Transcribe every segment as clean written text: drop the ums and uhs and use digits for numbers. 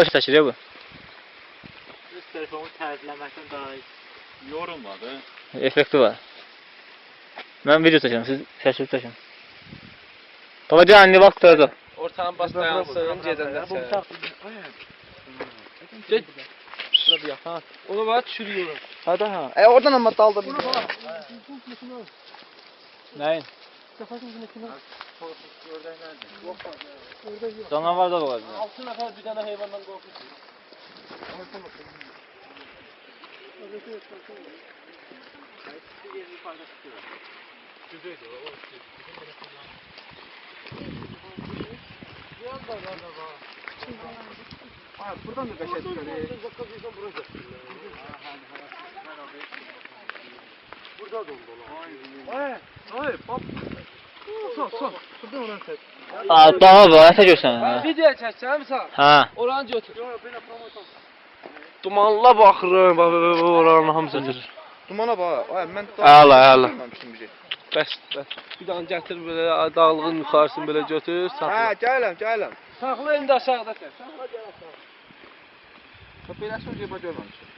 Baş taşır bu. Öz telefonu təmizləməkdən daha iyi. Yorulmadı. Effekti var. Ben video taşıyorum, siz şaşırıp taşıyın. Baba canlı bak kurtardı. Ortağın bas dayansın, gedəndə sən. Get. Bura bir yap, ha. Onu var, çürüyorum. Hadi ha. Oradan amma dalda bir. Neyin? Canavar da var. 6 nəfər bir dənə heyvandan qorxur. Buradan da qəşəng çıxır. Burada da olur. Ay, bab. Son. Buradan oran çək. Aa, bana bak, ne görsən? Video çəksən sən? Ha. Oranı götür. Yox, belə promotor. Dumanla baxırım, bax oranın hamısıdır. Dumana bax. Ay mən Əla. şey. Bəs. Bir dənə gətir belə dağlığın yuxarısını belə götür, saxla. Hə, gələm. Saxla indi aşağıda tək. Saxla gəl aşağı. Belə sözə bax görməmişəm.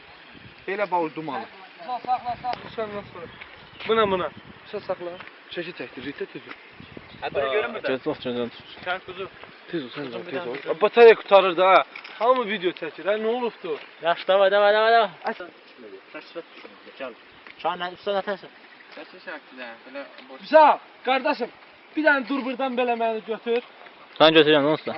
Belə bax dumanı. Saxla. Sən nasıl? Buna. Sən saxla. Çəki çəkdir, ritə tüzü. Hadi görünmür də. Götür. Sən kuzu. Tez ol. Batarya qutarır da ha. Hamı video çəkir. Nə olubdu? Yaş, davay. Gəl. Şahane, üstüne atarsan. Səsi şəkildə, belə boş. Güzel. Qardaşım, bir dənə dur burdan belə məni götür. Sen götürüyorsun, ne olsun?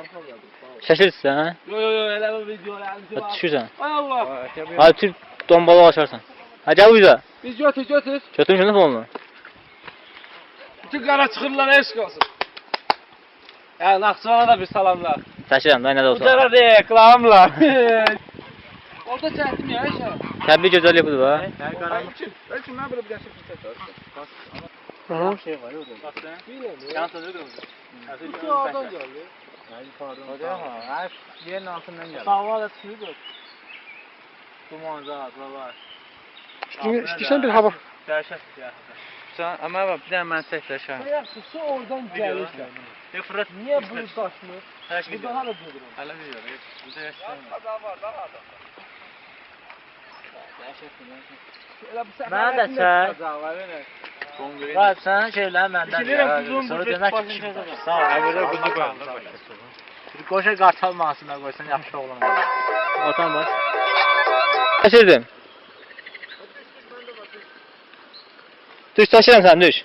Şaşırırsın ha? Yo, elə bu videolarımızı Hadi var. düşürsen. Ay Allah. Hadi Türk dombalı açarsan. Hadi gel bize. Biz götür. Götürün şunu falan. Bütün qara çıxırlar eşq olsun. Ya Naxçıvana da bir salamlar. Taşıram da ne de Bu olsa. da reklamlar. Orada çəkdim ya işə. Təbii gözəllik budur ha. Bəlkə mən belə bir dənə çəkəcəm. Şey var orada. Bak sen. Bilmirəm. Yansın öyle mi? Bu oradan gəldi. Hadi ama. Her yerin altından geldi. Sağlar da çıxır. Duman zat var. İstəyirsən bir hava. Dəhşət ya. Sən amma bax bir dənə mən çəkləşəm. Yaxşısı oradan gəlirsən. Fırat Niyə bu daşmır? Her Bu şey. daha da dururum. Hala diyor. Burada yaşayamam. Elə bu səfər. Mən də çək. Var sən şeylər məndən. Sonra demək ki, sağ ol. Burada kuzu koyalım. Bir qoşa qartal masına qoysan yaxşı oğlan olur. Ortan baş. Taşırdım. Düş taşıram sən düş.